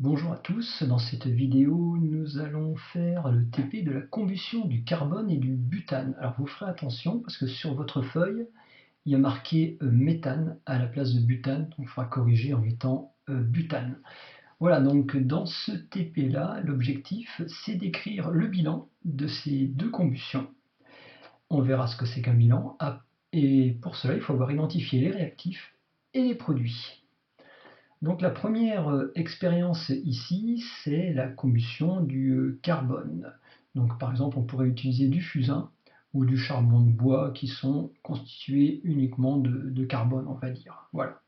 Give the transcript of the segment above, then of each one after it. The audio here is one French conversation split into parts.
Bonjour à tous, dans cette vidéo nous allons faire le TP de la combustion du carbone et du butane. Alors vous ferez attention parce que sur votre feuille il y a marqué méthane à la place de butane, donc il faudra corriger en mettant butane. Voilà, donc dans ce TP là, l'objectif c'est d'écrire le bilan de ces deux combustions. On verra ce que c'est qu'un bilan et pour cela il faut avoir identifié les réactifs et les produits. Donc la première expérience ici, c'est la combustion du carbone. Donc par exemple, on pourrait utiliser du fusain ou du charbon de bois qui sont constitués uniquement de carbone, on va dire. Voilà.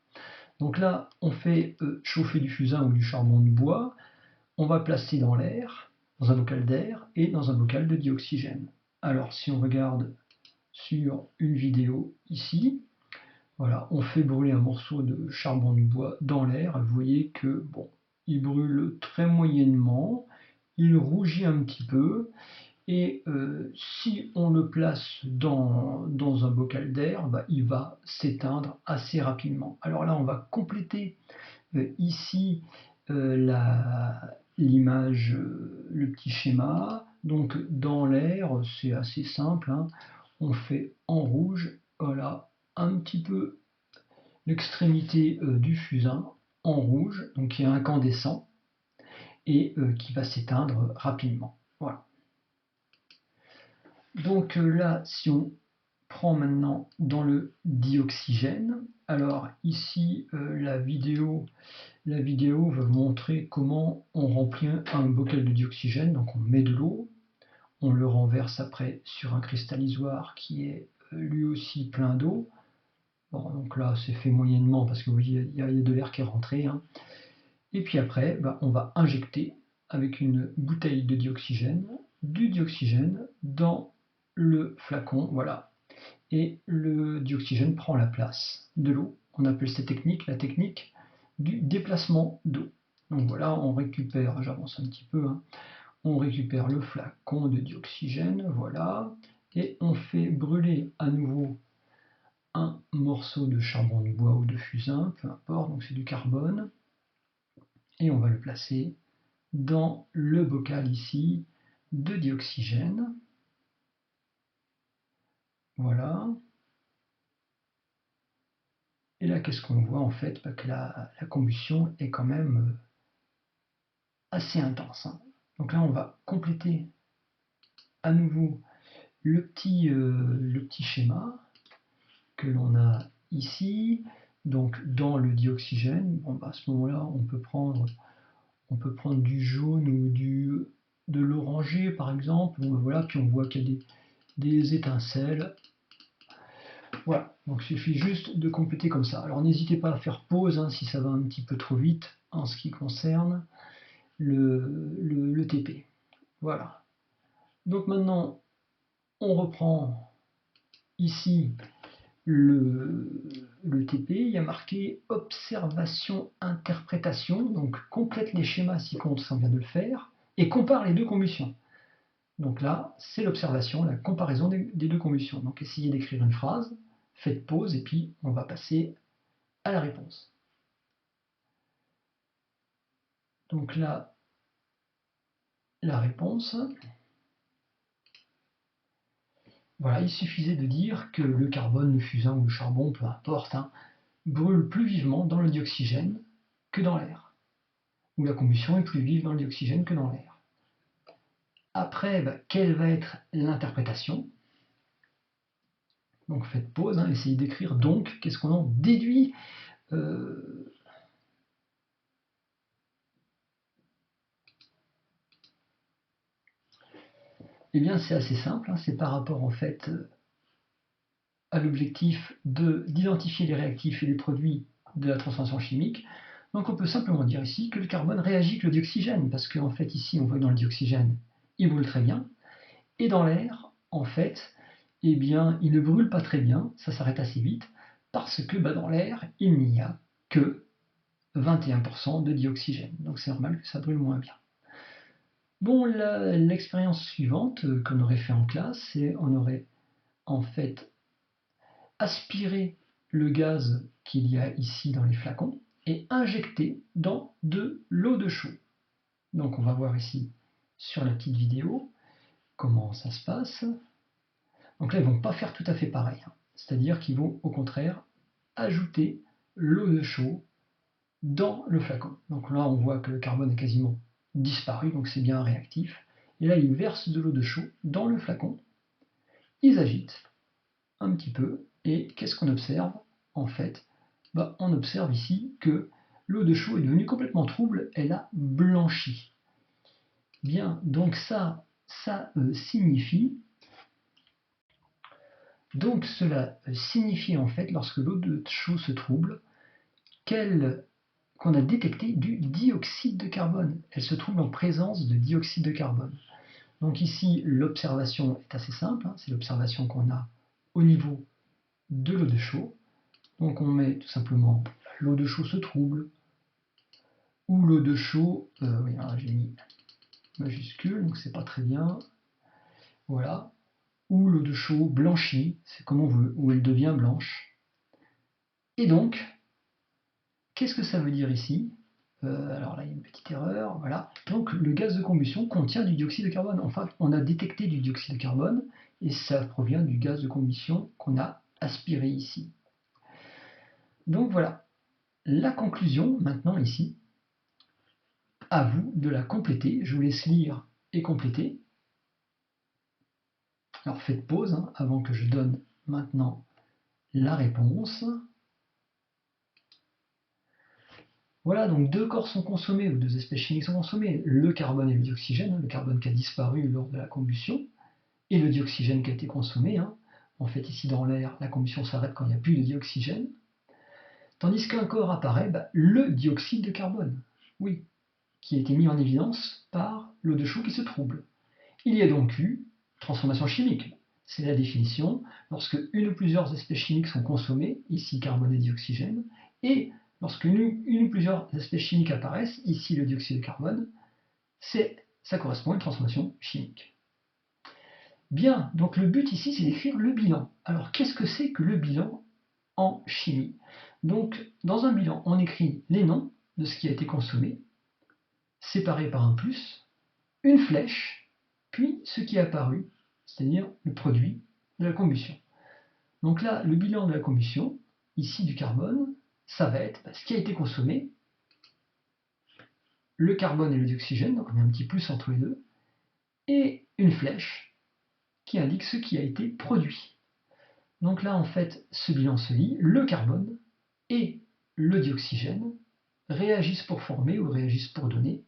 Donc là, on fait chauffer du fusain ou du charbon de bois. On va placer dans l'air, dans un bocal d'air et dans un bocal de dioxygène. Alors si on regarde sur une vidéo ici, voilà, on fait brûler un morceau de charbon de bois dans l'air. Vous voyez que bon, il brûle très moyennement, il rougit un petit peu, et si on le place dans un bocal d'air, bah, il va s'éteindre assez rapidement. Alors là, on va compléter ici l'image, le petit schéma. Donc dans l'air, c'est assez simple, hein. On fait en rouge, voilà, un petit peu l'extrémité du fusain en rouge, donc qui est incandescent et qui va s'éteindre rapidement. Voilà. Donc là, si on prend maintenant dans le dioxygène, alors ici la vidéo va montrer comment on remplit un bocal de dioxygène. Donc on met de l'eau, on le renverse après sur un cristallisoir qui est lui aussi plein d'eau. Bon, donc là, c'est fait moyennement parce que vous voyez, il y a de l'air qui est rentré, hein. Et puis après, bah, on va injecter avec une bouteille de dioxygène, du dioxygène dans le flacon, voilà. Et le dioxygène prend la place de l'eau. On appelle cette technique la technique du déplacement d'eau. Donc voilà, on récupère, j'avance un petit peu, hein, on récupère le flacon de dioxygène, voilà, et on fait brûler à nouveau un morceau de charbon de bois ou de fusain, peu importe, donc c'est du carbone, et on va le placer dans le bocal ici de dioxygène. Voilà. Et là, qu'est-ce qu'on voit en fait? Bah, que la combustion est quand même assez intense, hein. Donc là, on va compléter à nouveau le petit schéma que l'on a ici. Donc dans le dioxygène, bon, bah, à ce moment-là, on peut prendre du jaune ou de l'oranger par exemple. Bon, voilà, puis on voit qu'il y a des étincelles. Voilà, donc il suffit juste de compléter comme ça. Alors n'hésitez pas à faire pause hein, si ça va un petit peu trop vite en ce qui concerne le TP. Voilà. Donc maintenant, on reprend ici le TP. Il y a marqué observation, interprétation. Donc complète les schémas si compte, ça on vient de le faire. Et compare les deux combustions. Donc là, c'est l'observation, la comparaison des deux combustions. Donc essayez d'écrire une phrase, faites pause et puis on va passer à la réponse. Donc là, la réponse. Voilà, il suffisait de dire que le carbone, le fusain ou le charbon, peu importe, hein, brûle plus vivement dans le dioxygène que dans l'air. Ou la combustion est plus vive dans le dioxygène que dans l'air. Après, bah, quelle va être l'interprétation? Donc faites pause, hein, essayez d'écrire donc, qu'est-ce qu'on en déduit? Eh bien c'est assez simple, hein, c'est par rapport en fait à l'objectif d'identifier les réactifs et les produits de la transformation chimique. Donc on peut simplement dire ici que le carbone réagit avec le dioxygène, parce qu'en fait ici on voit que dans le dioxygène il brûle très bien, et dans l'air en fait eh bien il ne brûle pas très bien, ça s'arrête assez vite, parce que bah, dans l'air il n'y a que 21% de dioxygène, donc c'est normal que ça brûle moins bien. Bon, l'expérience suivante qu'on aurait fait en classe, c'est on aurait en fait aspirer le gaz qu'il y a ici dans les flacons et injecter dans de l'eau de chaux. Donc on va voir ici sur la petite vidéo comment ça se passe. Donc là, ils ne vont pas faire tout à fait pareil, hein. C'est-à-dire qu'ils vont au contraire ajouter l'eau de chaux dans le flacon. Donc là, on voit que le carbone a quasiment disparu, donc c'est bien réactif. Et là, ils versent de l'eau de chaux dans le flacon, ils agitent un petit peu, et qu'est-ce qu'on observe? En fait, on observe ici que l'eau de chaux est devenue complètement trouble, elle a blanchi. Bien, donc ça signifie... Donc cela signifie en fait, lorsque l'eau de chaux se trouble, qu'on a détecté du dioxyde de carbone. Elle se trouve en présence de dioxyde de carbone. Donc ici, l'observation est assez simple, hein, c'est l'observation qu'on a au niveau de l'eau de chaux. Donc on met tout simplement l'eau de chaux se trouble, ou l'eau de chaux, oui, j'ai mis majuscule, donc c'est pas très bien, voilà, ou l'eau de chaux blanchit, c'est comme on veut, ou elle devient blanche. Et donc, qu'est-ce que ça veut dire ici? Alors là, il y a une petite erreur, voilà. Donc le gaz de combustion contient du dioxyde de carbone. Enfin, on a détecté du dioxyde de carbone, et ça provient du gaz de combustion qu'on a aspiré ici. Donc voilà, la conclusion maintenant ici, à vous de la compléter. Je vous laisse lire et compléter. Alors faites pause hein, avant que je donne maintenant la réponse. Voilà, donc deux corps sont consommés, ou deux espèces chimiques sont consommées, le carbone et le dioxygène, le carbone qui a disparu lors de la combustion, et le dioxygène qui a été consommé. Hein. En fait, ici dans l'air, la combustion s'arrête quand il n'y a plus de dioxygène. Tandis qu'un corps apparaît, le dioxyde de carbone, oui, qui a été mis en évidence par l'eau de chaux qui se trouble. Il y a donc eu transformation chimique. C'est la définition. Lorsque une ou plusieurs espèces chimiques sont consommées, ici carbone et dioxygène, et lorsque une ou plusieurs espèces chimiques apparaissent, ici le dioxyde de carbone, ça correspond à une transformation chimique. Bien, donc le but ici, c'est d'écrire le bilan. Alors, qu'est-ce que c'est que le bilan en chimie? Donc, dans un bilan, on écrit les noms de ce qui a été consommé, séparé par un plus, une flèche, puis ce qui est apparu, c'est-à-dire le produit de la combustion. Donc là, le bilan de la combustion, ici du carbone, ça va être ce qui a été consommé, le carbone et le dioxygène, donc on a un petit plus entre les deux, et une flèche qui indique ce qui a été produit. Donc là, en fait, ce bilan se lit, le carbone et le dioxygène réagissent pour former ou réagissent pour donner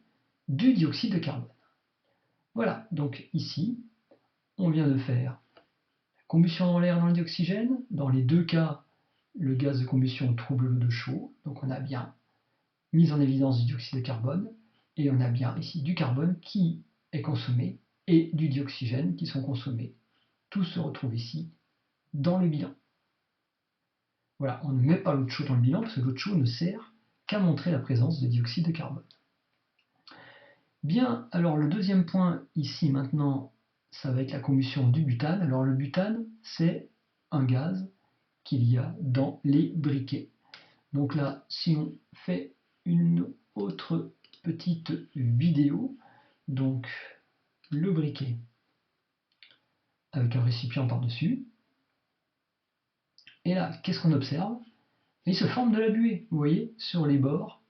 du dioxyde de carbone. Voilà, donc ici, on vient de faire combustion dans l'air dans le dioxygène. Dans les deux cas, le gaz de combustion trouble l'eau de chaux, donc on a bien mis en évidence du dioxyde de carbone, et on a bien ici du carbone qui est consommé et du dioxygène qui sont consommés. Tout se retrouve ici dans le bilan. Voilà, on ne met pas l'eau de chaux dans le bilan parce que l'eau de chaux ne sert qu'à montrer la présence de dioxyde de carbone. Bien, alors le deuxième point ici maintenant, ça va être la combustion du butane. Alors le butane, c'est un gaz qu'il y a dans les briquets. Donc là, si on fait une autre petite vidéo, donc le briquet avec un récipient par-dessus, et là, qu'est-ce qu'on observe? Il se forme de la buée, vous voyez, sur les bords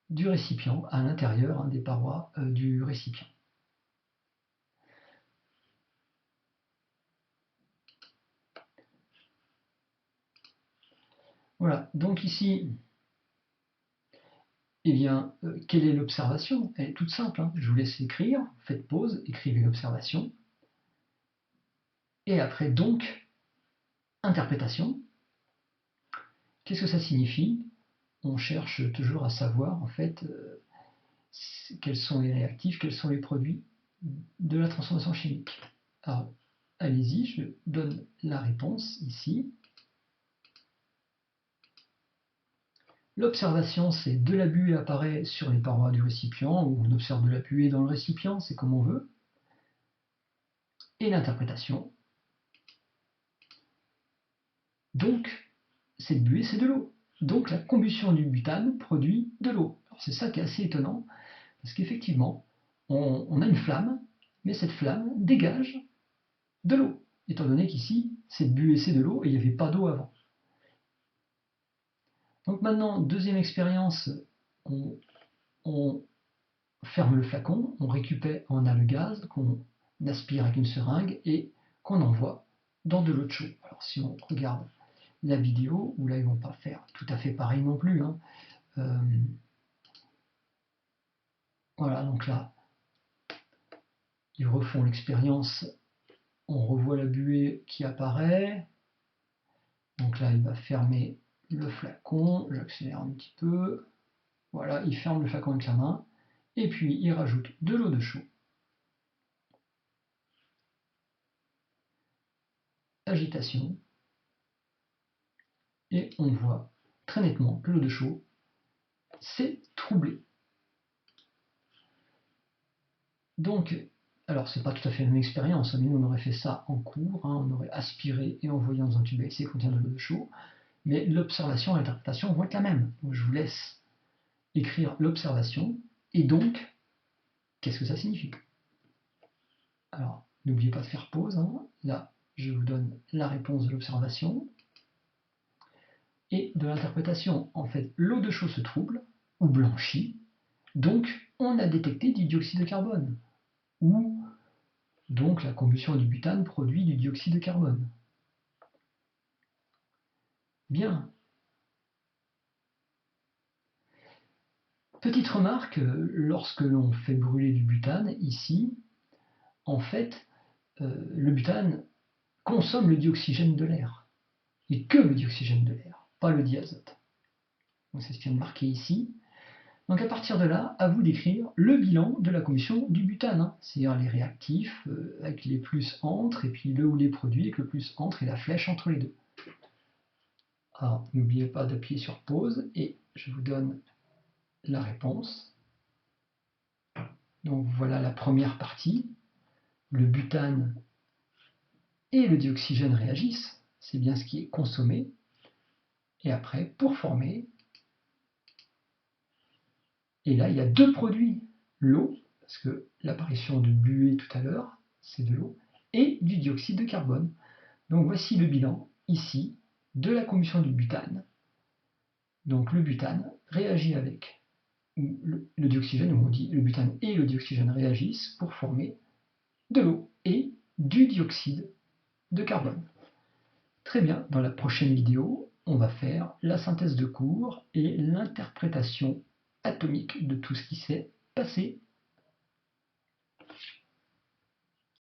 du récipient, à l'intérieur des parois du récipient. Voilà, donc ici, eh bien, quelle est l'observation? Elle est toute simple, hein. Je vous laisse écrire, faites pause, écrivez l'observation. Et après, donc, interprétation. Qu'est-ce que ça signifie? On cherche toujours à savoir, en fait, quels sont les réactifs, quels sont les produits de la transformation chimique. Alors, allez-y, je donne la réponse ici. L'observation, c'est de la buée apparaît sur les parois du récipient, ou on observe de la buée dans le récipient, c'est comme on veut. Et l'interprétation. Donc, cette buée, c'est de l'eau. Donc, la combustion du butane produit de l'eau. C'est ça qui est assez étonnant. Parce qu'effectivement, on a une flamme, mais cette flamme dégage de l'eau, étant donné qu'ici, cette buée c'est de l'eau et il n'y avait pas d'eau avant. Donc maintenant, deuxième expérience, on ferme le flacon, on a le gaz qu'on aspire avec une seringue et qu'on envoie dans de l'eau de chaud. Alors si on regarde la vidéo, où là ils ne vont pas faire tout à fait pareil non plus, hein, voilà, donc là, ils refont l'expérience, on revoit la buée qui apparaît, donc là il va fermer le flacon, j'accélère un petit peu, voilà, il ferme le flacon avec la main, et puis il rajoute de l'eau de chaud, agitation, et on voit très nettement que l'eau de chaud s'est troublée. Donc, alors c'est pas tout à fait la même expérience, mais nous on aurait fait ça en cours, hein, on aurait aspiré et envoyé dans un tube à essai qui contient de l'eau de chaud, mais l'observation et l'interprétation vont être la même. Donc je vous laisse écrire l'observation, et donc, qu'est-ce que ça signifie? Alors, n'oubliez pas de faire pause, hein. Là, je vous donne la réponse de l'observation, et de l'interprétation. En fait, l'eau de chaud se trouble, ou blanchit, donc on a détecté du dioxyde de carbone, ou donc la combustion du butane produit du dioxyde de carbone. Bien. Petite remarque, lorsque l'on fait brûler du butane, ici, en fait, le butane consomme le dioxygène de l'air. Et que le dioxygène de l'air, pas le diazote. Donc c'est ce qui est marqué ici. Donc à partir de là, à vous d'écrire le bilan de la combustion du butane, hein. C'est-à-dire les réactifs avec les plus entre, et puis le ou les produits avec le plus entre et la flèche entre les deux. Alors n'oubliez pas d'appuyer sur pause, et je vous donne la réponse. Donc voilà la première partie. Le butane et le dioxygène réagissent, c'est bien ce qui est consommé. Et après, pour former, et là il y a deux produits, l'eau, parce que l'apparition de buée tout à l'heure, c'est de l'eau, et du dioxyde de carbone. Donc voici le bilan, ici, de la combustion du butane. Donc le butane réagit avec le dioxygène, où on dit le butane et le dioxygène réagissent pour former de l'eau et du dioxyde de carbone. Très bien, dans la prochaine vidéo, on va faire la synthèse de cours et l'interprétation atomique de tout ce qui s'est passé.